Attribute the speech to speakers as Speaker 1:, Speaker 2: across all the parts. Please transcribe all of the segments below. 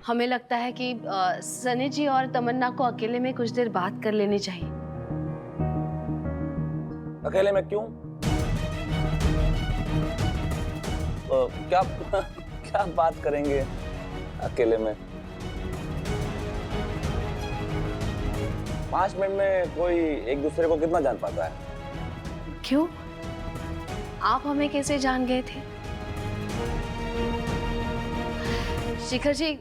Speaker 1: हमें लगता है कि सनी जी और तमन्ना को अकेले में कुछ देर बात कर लेनी चाहिए।
Speaker 2: अकेले में क्यों? क्या क्या बात करेंगे अकेले में? 5 मिनट में कोई एक दूसरे को कितना जान पाता है?
Speaker 1: क्यों? आप हमें कैसे जान गए थे? शिखर जी,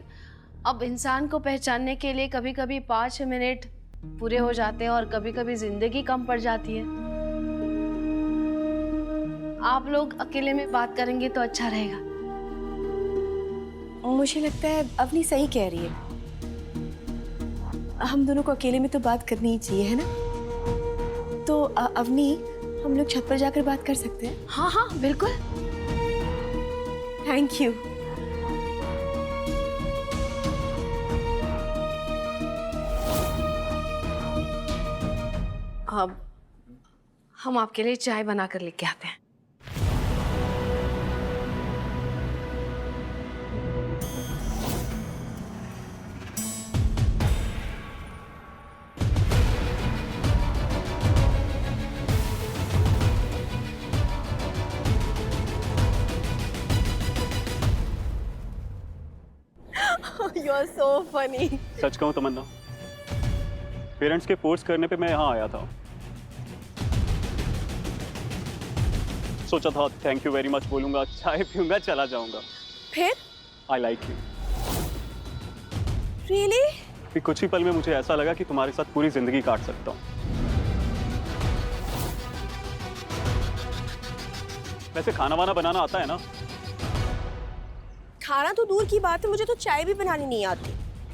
Speaker 1: अब इंसान को पहचानने के लिए कभी कभी 5 मिनट पूरे हो जाते हैं और कभी कभी जिंदगी कम पड़ जाती है। आप लोग अकेले में बात करेंगे तो अच्छा रहेगा।
Speaker 3: मुझे लगता है अवनी सही कह रही है। हम दोनों को अकेले में तो बात करनी ही चाहिए, है ना? तो अवनी, हम लोग छत पर जाकर बात कर सकते हैं?
Speaker 1: हाँ हाँ बिल्कुल।
Speaker 3: Thank you.
Speaker 1: अब हम आपके लिए चाय बना कर लेके आते हैं।
Speaker 3: You are so funny.
Speaker 4: सच कहूं तमन्ना, पेरेंट्स के फोर्स करने पे मैं यहाँ आया था। सोचा था थैंक यू वेरी मच बोलूंगा, चाय पीऊंगा, चला जाऊंगा।
Speaker 3: फिर?
Speaker 4: I like you.
Speaker 3: Really?
Speaker 4: फिर कुछ ही पल में मुझे ऐसा लगा कि तुम्हारे साथ पूरी जिंदगी काट सकता हूँ। वैसे खाना वाना बनाना आता है ना?
Speaker 3: खाना तो दूर की बात है, मुझे तो चाय भी बनानी नहीं आती।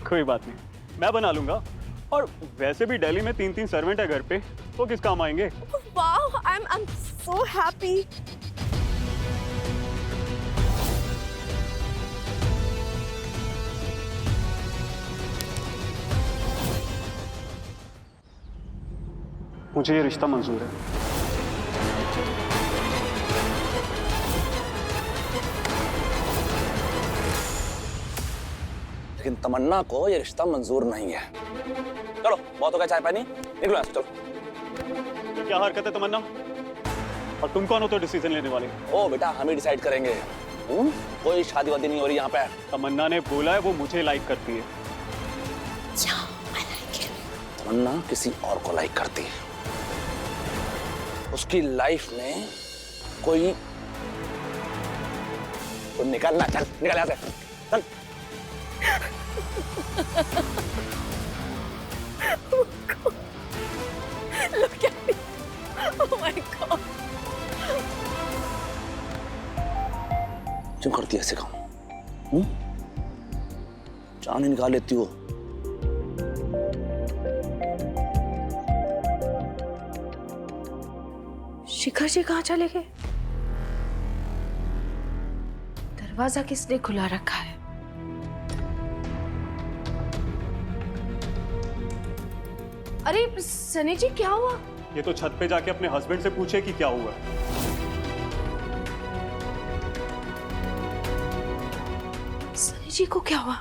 Speaker 4: कोई बात नहीं, मैं बना लूंगा। और वैसे भी दिल्ली में 3-3 सर्वेंट है घर पे, वो किस काम आएंगे?
Speaker 3: Wow, I'm so happy.
Speaker 4: मुझे ये रिश्ता मंजूर है।
Speaker 2: लेकिन तमन्ना को ये रिश्ता मंजूर नहीं है। चलो, बहुत हो गया चाय पानी, निकलो यहाँ से, चलो।
Speaker 4: ये क्या हरकत है तमन्ना? और तुम कौन हो तो डिसीजन लेने वाले?
Speaker 2: ओ बेटा, हम ही डिसाइड करेंगे। कोई शादी वादी नहीं हो रही यहाँ पे।
Speaker 4: तमन्ना ने बोला है वो मुझे लाइक करती है।
Speaker 2: तमन्ना किसी और को लाइक करती है। उसकी लाइफ में कोई तो निकलना, चल निकल यहाँ से, चल।
Speaker 3: Look at me. Oh my God.
Speaker 2: क्यों करती है ऐसे काम? जान ही निकाल लेती हो।
Speaker 1: शिखर जी कहाँ चले गए? दरवाजा किसने खुला रखा है? अरे सनी जी, क्या हुआ?
Speaker 4: ये तो छत पे जाके अपने हस्बैंड से पूछे कि क्या हुआ।
Speaker 1: सनी जी को क्या हुआ?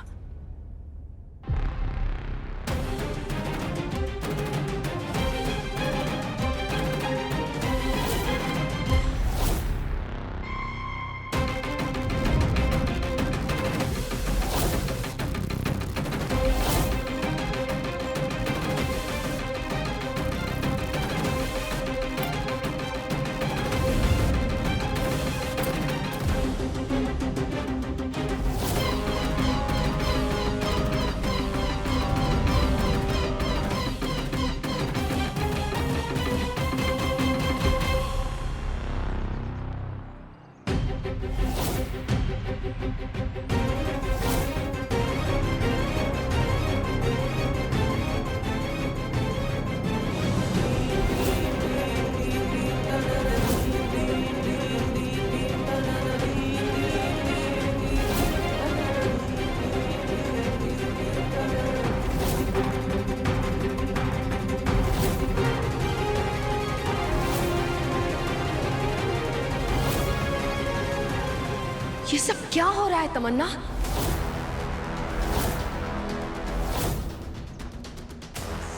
Speaker 1: ये सब क्या हो रहा है तमन्ना?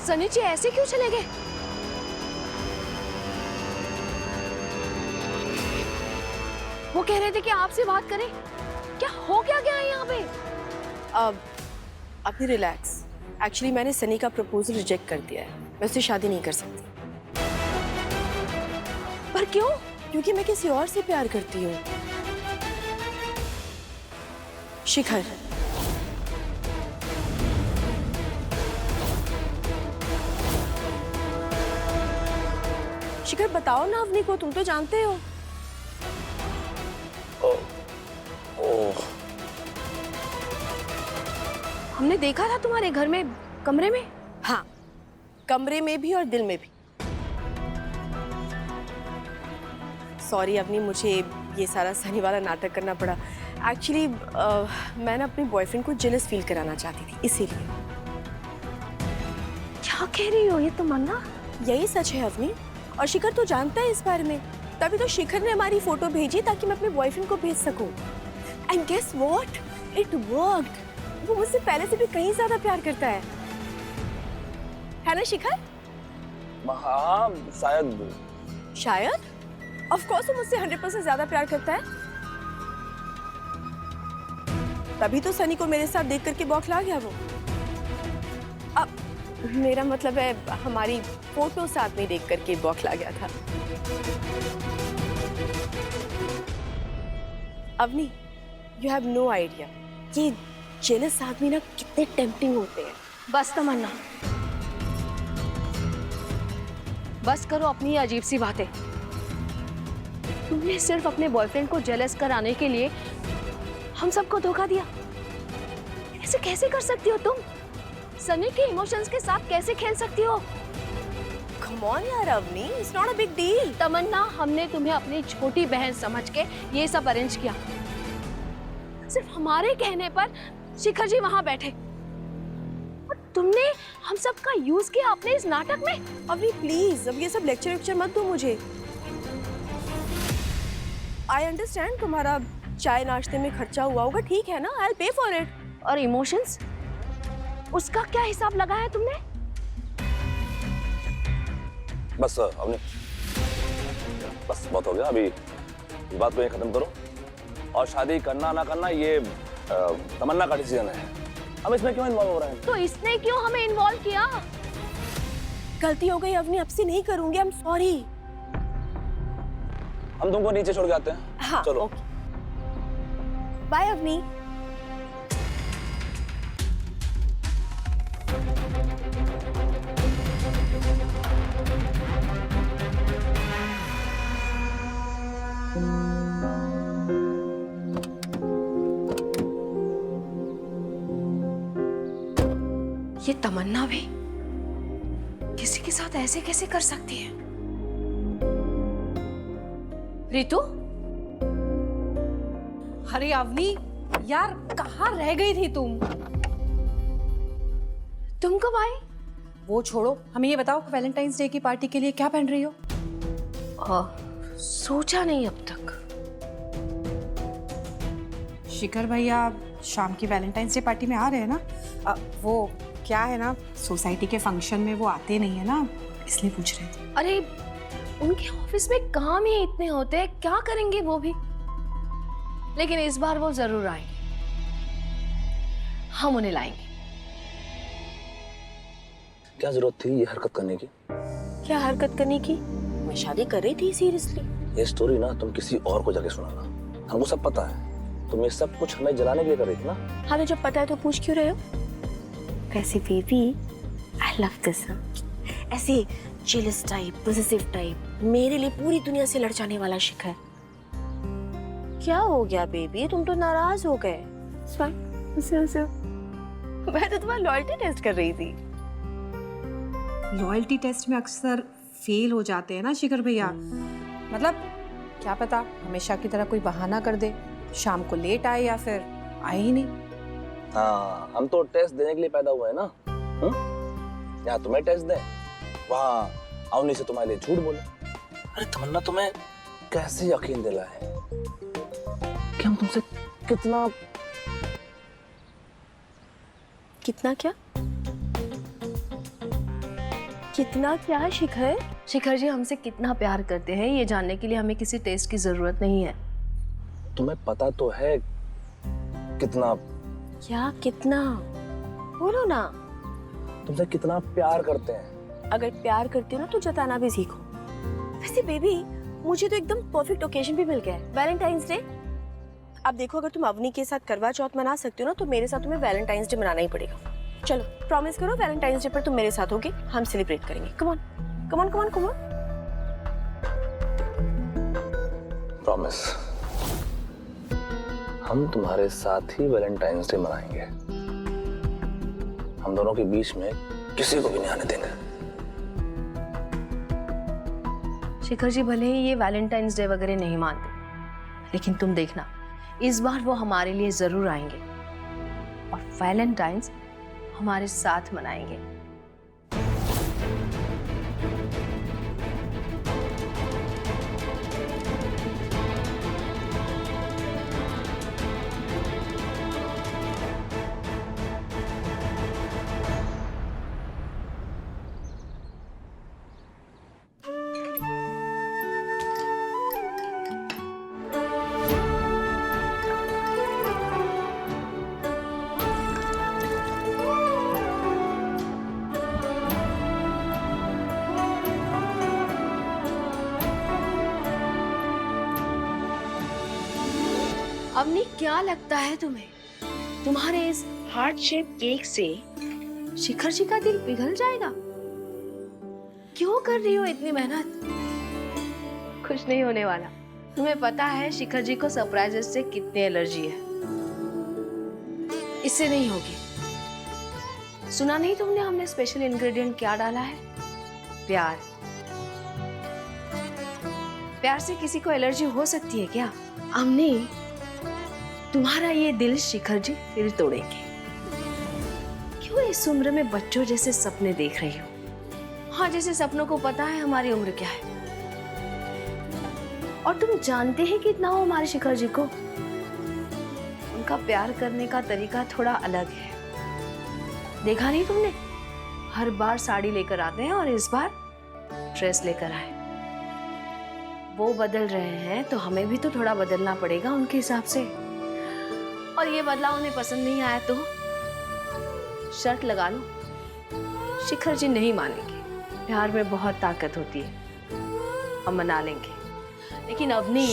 Speaker 1: सनी जी ऐसे क्यों चले गए? वो कह रहे थे कि आपसे बात करें। क्या हो क्या गया है यहाँ पे?
Speaker 3: अब अभी रिलैक्स। एक्चुअली मैंने सनी का प्रपोजल रिजेक्ट कर दिया है। मैं उससे शादी नहीं कर सकती।
Speaker 1: पर क्यों?
Speaker 3: क्योंकि मैं किसी और से प्यार करती हूँ। शिखर। शिखर बताओ ना अवनी को, तुम तो जानते हो।
Speaker 2: ओह,
Speaker 1: हमने देखा था तुम्हारे घर में, कमरे में।
Speaker 3: हाँ, कमरे में भी और दिल में भी। सॉरी अवनी, मुझे ये सारा सनी वाला नाटक करना पड़ा। एक्चुअली मैं ना अपने बॉयफ्रेंड को जेलस फील कराना चाहती थी, इसीलिए।
Speaker 1: क्या कह रही हो? ये तो मन्ना।
Speaker 3: यही सच है अवनी, और शिखर तो जानता है इस बारे में। तभी तो शिखर ने हमारी फोटो भेजी ताकि मैं अपने बॉयफ्रेंड को भेज सकूं। And guess what, it worked. वो मुझसे पहले से भी कहीं ज्यादा प्यार करता है ना शिखर?
Speaker 2: हाँ शायद।
Speaker 3: शायद? ऑफ कोर्स वो मुझसे 100% ज्यादा प्यार करता है। तभी तो सनी को मेरे साथ देख करके बौखला गया वो। अब मेरा मतलब है हमारी फोटो साथ में देख करके बौखला गया था। Avani, you have no idea ये जेलस आदमी ना कितने टेम्पटिंग होते हैं।
Speaker 1: बस तमन्ना, बस करो अपनी ये अजीब सी बातें। तुमने सिर्फ अपने बॉयफ्रेंड को जेलस कराने के लिए हम सबको धोखा दिया। ऐसे कैसे कर सकती हो तुम? सनी के इमोशंस के साथ कैसे खेल सकती हो?
Speaker 3: कम ऑन यार Avani, it's not a big deal.
Speaker 1: Tamanna, हमने तुम्हें अपनी छोटी बहन समझ के ये सब अरेंज किया। सिर्फ हमारे कहने पर शिखर जी वहां बैठे और तुमने हम सब का यूज किया अपने इस नाटक में।
Speaker 3: अवनी प्लीज, अब ये सब लेक्चर मत दो मुझे। आई अंडरस्टैंड तुम्हारा चाय नाश्ते में खर्चा हुआ होगा, ठीक है ना, I will pay for it.
Speaker 1: और इमोशंस, उसका क्या हिसाब लगाया तुमने?
Speaker 2: बस हमने बस बहुत हो गया। अभी इस बात को ये खत्म करो, और शादी करना ना करना ये तमन्ना का डिसीजन है। हम इसमें क्यों इन्वॉल्व हो रहे हैं?
Speaker 1: तो इसने क्यों हमें इन्वॉल्व किया?
Speaker 3: गलती हो गई अवनी, अब से नहीं करूंगी, आई एम सॉरी।
Speaker 2: हम तुमको नीचे छोड़ के आते हैं।
Speaker 3: हाँ,
Speaker 2: चलो
Speaker 3: ओके। बाय अवनी।
Speaker 1: ये तमन्ना भी किसी के साथ ऐसे कैसे कर सकती है? रितु?
Speaker 5: अरे अवनी यार, कहाँ रह गई थी तुम?
Speaker 1: तुम कब आई?
Speaker 5: वो छोड़ो, हमें ये बताओ वैलेंटाइंस डे की पार्टी के लिए क्या पहन रही हो?
Speaker 1: सोचा नहीं अब तक।
Speaker 5: शिखर भैया शाम की वैलेंटाइंस डे पार्टी में आ रहे हैं ना? वो क्या है ना, सोसाइटी के फंक्शन में वो आते नहीं है ना, इसलिए पूछ रहे थे।
Speaker 1: अरे उनके ऑफिस में काम ही इतने होते हैं, क्या करेंगे वो भी। लेकिन इस बार वो जरूर आएंगे, हम उन्हें लाएंगे।
Speaker 2: क्या जरूरत थी ये हरकत करने की?
Speaker 3: क्या हरकत करने की? मैं शादी कर रही थी सीरियसली।
Speaker 2: ये स्टोरी ना तुम किसी और को जाके सुनाना, हमको सब पता है। तुम ये सब कुछ हमें जलाने के लिए कर रही थी ना?
Speaker 3: हाँ, तो जब पता है तो पूछ क्यों रहे हो? वैसे बेबी, आई लव दिस। ऐसे जेलस टाइप, पॉसेसिव टाइप, मेरे लिए पूरी दुनिया से लड़ जाने वाला शिखर। क्या हो गया बेबी, तुम तो नाराज हो गए। मैं तो तुम्हारा लॉयल्टी टेस्ट कर रही थी।
Speaker 5: लॉयल्टी टेस्ट में अक्सर फेल हो जाते हैं ना शिखर भैया। मतलब क्या पता हमेशा की तरह कोई बहाना कर दे, शाम को लेट आए या फिर आए ही नहीं।
Speaker 2: हाँ, हम तो टेस्ट देने के लिए पैदा हुए हैं ना। यहाँ तुम्हें टेस्ट दें, वहाँ अवनी से तुम्हारे लिए झूठ बोले। अरे तमन्ना, तुम्हें कैसे यकीन दिलाए कि हम तुमसे कितना
Speaker 3: कितना क्या? कितना क्या शिखर?
Speaker 1: शिखर जी हमसे कितना प्यार करते हैं ये जानने के लिए हमें किसी टेस्ट की जरूरत नहीं है।
Speaker 2: तुम्हें पता तो है कितना,
Speaker 3: क्या कितना? बोलो ना।
Speaker 2: तुमसे कितना प्यार करते हैं।
Speaker 3: अगर प्यार करते हो ना तो जताना भी सीखो। वैसे बेबी मुझे तो एकदम परफेक्ट ओकेजन भी मिल गया है, वैलेंटाइंस डे। अब देखो अगर तुम अवनी के साथ करवा चौथ मना सकते हो ना तो मेरे साथ तुम्हें वैलेंटाइंस डे मनाना ही पड़ेगा। चलो प्रॉमिस करो वैलेंटाइंस डे पर तुम मेरे साथ होगे, हम सेलिब्रेट करेंगे। Come on come on come on come on.
Speaker 2: Promise, हम तुम्हारे साथ ही वैलेंटाइंस डे मनाएंगे। हम दोनों के बीच में किसी को भी नहीं आने देंगे।
Speaker 1: शिखर जी भले ही ये वैलेंटाइंस डे वगैरह नहीं मानते, लेकिन तुम देखना इस बार वो हमारे लिए जरूर आएंगे और वैलेंटाइंस हमारे साथ मनाएंगे। अवनी क्या लगता है तुम्हें, तुम्हारे इस हार्ट शेप केक से शिखर जी का दिल पिघल जाएगा? क्यों कर रही हो इतनी मेहनत? कुछ नहीं होने वाला। तुम्हें पता है शिखर जी को सरप्राइजेस से कितनी एलर्जी है, इससे नहीं होगी। सुना नहीं तुमने हमने स्पेशल इंग्रेडिएंट क्या डाला है? प्यार। प्यार से किसी को एलर्जी हो सकती है क्या? अवनी तुम्हारा ये दिल शिखर जी फिर तोड़ेंगे। क्यों इस उम्र में बच्चों जैसे सपने देख रही हो? हाँ, जैसे सपनों को पता है हमारी उम्र क्या है। और तुम जानते हैं कितना हो हमारे शिखर जी को। उनका प्यार करने का तरीका थोड़ा अलग है। देखा नहीं तुमने, हर बार साड़ी लेकर आते हैं और इस बार ड्रेस लेकर आए। वो बदल रहे हैं तो हमें भी तो थोड़ा बदलना पड़ेगा उनके हिसाब से। और ये बदलाव उन्हें पसंद नहीं आया तो शर्त लगा लो, शिखर जी नहीं मानेंगे। प्यार में बहुत ताकत होती है, हम मना लेंगे। लेकिन अवनी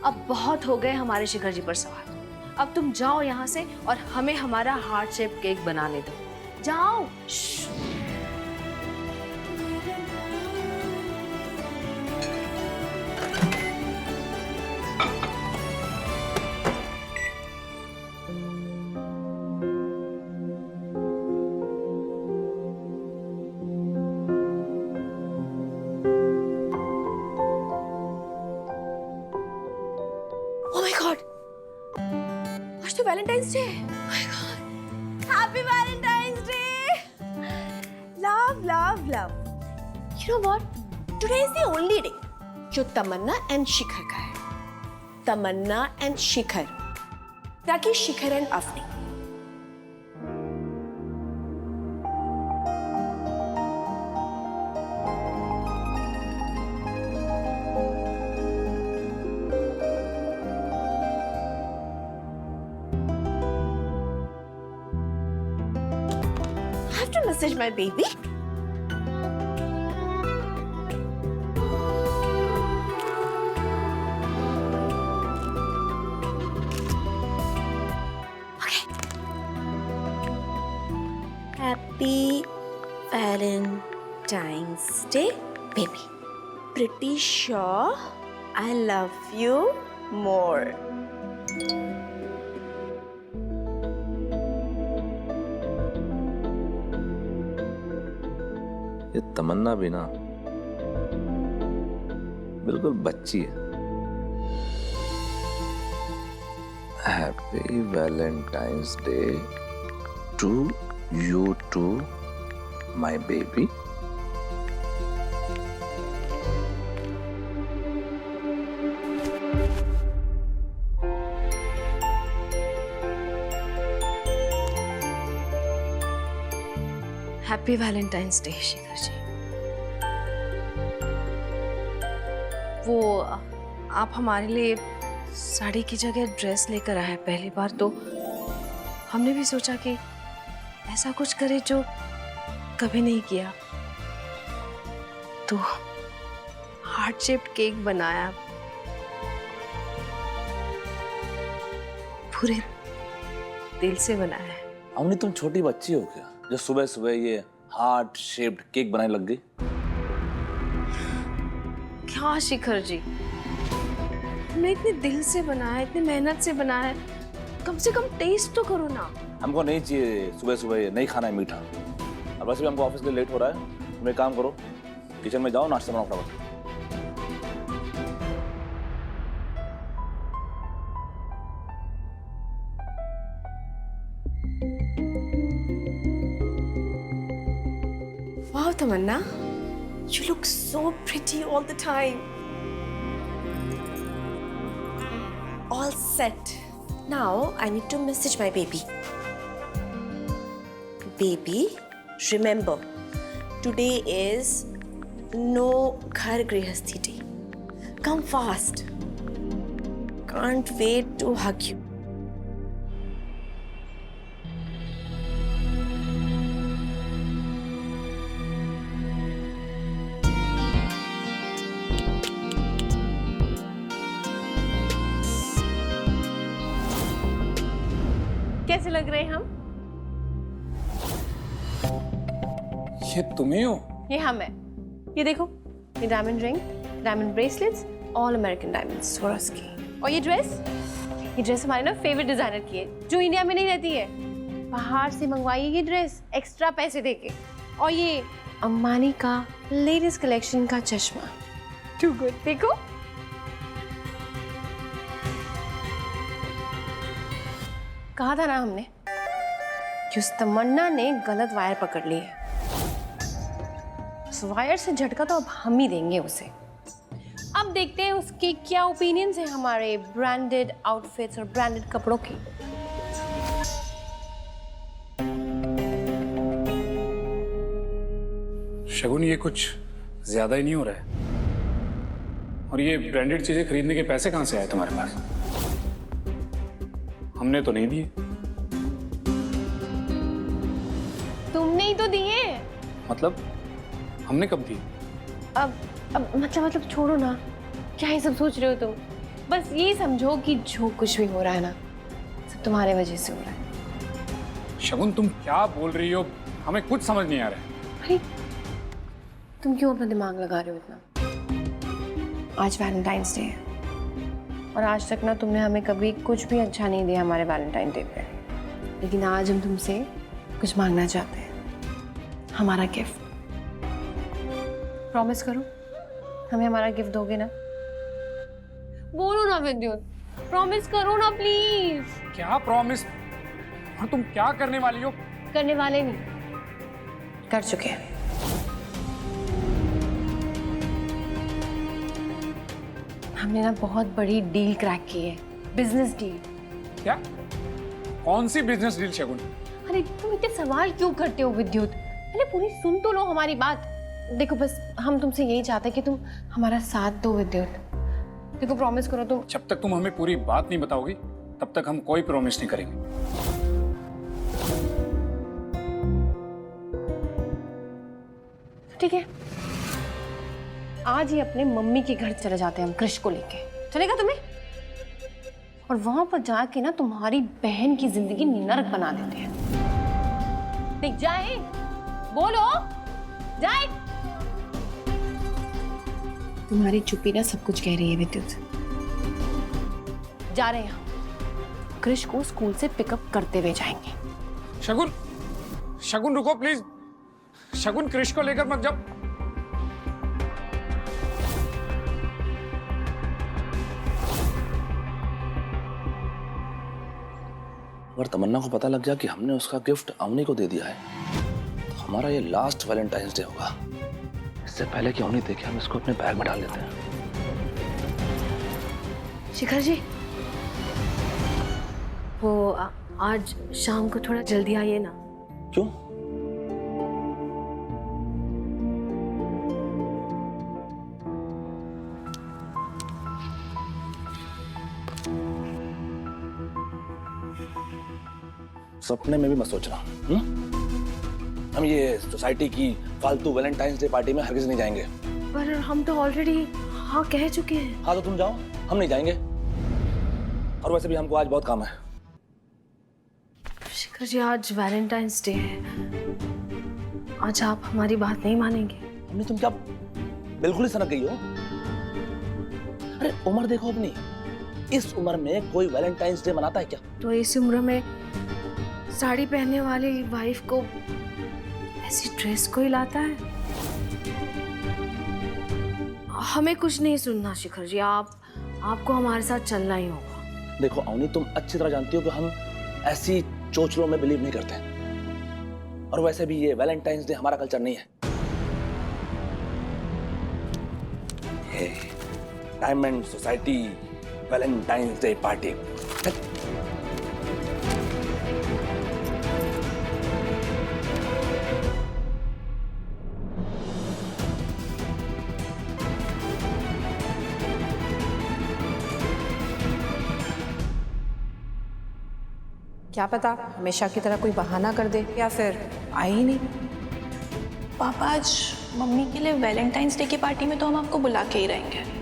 Speaker 1: अब बहुत हो गए हमारे शिखर जी पर सवाल। अब तुम जाओ यहाँ से और हमें हमारा हार्ट शेप केक बनाने दो। जाओ।
Speaker 3: Oh my God! आज तो वैलेंटाइंस डे है। Oh my God! Happy Valentine's Day! Love, love, love. You know what? Today is the only day जो तमन्ना एंड शिखर का है। तमन्ना एंड शिखर, ताकि Shikhar and Avani. I have to message my baby. Okay. Happy Valentine's Day, baby. Pretty sure I love you more.
Speaker 2: ये तमन्ना भी ना बिल्कुल बच्ची है। Happy valentine's day to you to my baby.
Speaker 1: Happy valentine's day Shikhar ji. वो आप हमारे लिए साड़ी की जगह ड्रेस लेकर आए पहली बार, तो हमने भी सोचा कि ऐसा कुछ करे जो कभी नहीं किया, तो हार्ट शेप्ड केक बनाया। पूरे दिल से बनाया है।
Speaker 2: अवनी तुम छोटी बच्ची हो क्या जो सुबह सुबह ये हार्ट शेप्ड केक बनाने लग गई?
Speaker 1: क्या शिखर जी, हमने इतने दिल से बनाया, इतनी मेहनत से बनाया है, कम से कम टेस्ट तो करो ना।
Speaker 2: हमको नहीं चाहिए सुबह सुबह ये, नहीं खाना है मीठा। और वैसे भी हमको ऑफिस के लिए लेट हो रहा है, तुम एक काम करो, किचन में जाओ, नाश्ता बनाओ फटाफट।
Speaker 3: Wow, Tamanna, you look so pretty all the time. All set. Now I need to message my baby. Baby, remember, today is no Ghar Grihasthi day. Come fast. Can't wait to hug you.
Speaker 1: कैसे लग रहे हैं हम?
Speaker 6: ये तुम्हें हो?
Speaker 3: ये हम है। ये देखो, ये diamond ring, diamond bracelets, all American diamonds स्वरस की। और ये ड्रेस हमारे ना फेवरेट डिजाइनर की है, जो इंडिया में नहीं रहती है। बाहर से मंगवाई है ये ड्रेस एक्स्ट्रा पैसे देके। और ये अम्बानी का लेटेस्ट कलेक्शन का चश्मा, टू गुड। देखो, कहा था ना हमने कि उस तमन्ना ने गलत वायर पकड़ ली है। उस वायर से झटका तो अब हम ही देंगे उसे। अब देखते हैं उसके क्या ओपिनियंस हैं हमारे ब्रांडेड आउटफिट्स और ब्रांडेड कपड़ों की।
Speaker 6: शगुन, ये कुछ ज्यादा ही नहीं हो रहा है? और ये ब्रांडेड चीजें खरीदने के पैसे कहां से आए तुम्हारे पास? हमने तो नहीं दिए।
Speaker 3: तुमने ही तो दिए।
Speaker 6: मतलब हमने कब दिए?
Speaker 3: अब मतलब छोड़ो ना, क्या ही सब सोच रहे हो तुम। बस ये समझो कि जो कुछ भी हो रहा है ना, सब तुम्हारे वजह से हो रहा है।
Speaker 6: शगुन, तुम क्या बोल रही हो? हमें कुछ समझ नहीं आ रहा है।
Speaker 3: अरे तुम क्यों अपना दिमाग लगा रहे हो इतना? आज वैलेंटाइंस डे है और आज तक ना तुमने हमें कभी कुछ भी अच्छा नहीं दिया हमारे वैलेंटाइन डे पे। लेकिन आज हम तुमसे कुछ मांगना चाहते हैं, हमारा गिफ्ट। प्रॉमिस करो, हमें हमारा गिफ्ट दोगे ना? बोलो ना विद्युत, प्रॉमिस करो ना प्लीज।
Speaker 6: क्या प्रॉमिस? और तुम क्या करने वाली हो?
Speaker 3: करने वाले नहीं, कर चुके हैं। हमने ना बहुत बड़ी डील क्रैक की है, बिजनेस डील।
Speaker 6: क्या? कौन सी बिजनेस डील शगुन?
Speaker 3: अरे तुम इतने सवाल क्यों करते हो विद्युत? पहले पूरी सुन तो लो हमारी बात। देखो, बस हम तुमसे यही चाहते हैं कि तुम हमारा साथ दो विद्युत। देखो, प्रॉमिस करो तुम।
Speaker 6: जब तक तुम हमें पूरी बात नहीं बताओगी तब तक हम कोई प्रॉमिस नहीं करेंगे।
Speaker 3: ठीक है, आज ही अपने मम्मी के घर चले जाते हैं हम कृष को लेके। चलेगा तुम्हें? और वहां पर जाके ना तुम्हारी बहन की जिंदगी नरक बना देते हैं। देख, जाए, बोलो, जाए। तुम्हारी चुप्पी ना सब कुछ कह रही है विद्युत। जा रहे हैं हम, कृष को स्कूल से पिकअप करते हुए जाएंगे।
Speaker 6: शगुन, शगुन रुको प्लीज। शगुन, कृष को लेकर मत जाओ।
Speaker 2: अगर तमन्ना को पता लग गया कि हमने उसका गिफ्ट अवनी को दे दिया है, तो हमारा ये लास्ट वैलेंटाइंस डे होगा। इससे पहले कि अवनी देखे, हम इसको अपने बैग में डाल देते हैं।
Speaker 1: शिखर जी, वो आज शाम को थोड़ा जल्दी आइए ना।
Speaker 2: क्यों? सपने में भी मत सोचना। हम ये सोसाइटी की फालतू वैलेंटाइंस डे पार्टी में हरगिज नहीं जाएंगे।
Speaker 1: पर हम तो ऑलरेडी हाँ कह चुके हैं।
Speaker 2: हाँ तो तुम जाओ, हम नहीं जाएंगे। और वैसे भी हमको आज बहुत काम है।
Speaker 1: शिखर जी आज वैलेंटाइंस डे है, आज आप हमारी बात नहीं मानेंगे।
Speaker 2: अम्मी तुम क्या बिल्कुल ही सनक गई हो? अरे उम्र देखो अपनी, इस उम्र में कोई वैलेंटाइंस डे मनाता है क्या?
Speaker 1: तो इस उम्र में साड़ी पहनने वाली वाइफ को ऐसी ड्रेस कोई लाता है? हमें कुछ नहीं सुनना शिखर जी, आपको हमारे साथ चलना ही होगा।
Speaker 2: देखो अवनी, तुम अच्छी तरह जानती हो कि हम ऐसी चोचलों में बिलीव नहीं करते। और वैसे भी ये वैलेंटाइंस डे हमारा कल्चर नहीं है। ये diamond society Valentine's day party.
Speaker 5: क्या पता हमेशा की तरह कोई बहाना कर दे या फिर आए ही नहीं।
Speaker 7: पापा आज मम्मी के लिए वैलेंटाइंस डे की पार्टी में तो हम आपको बुला के ही रहेंगे।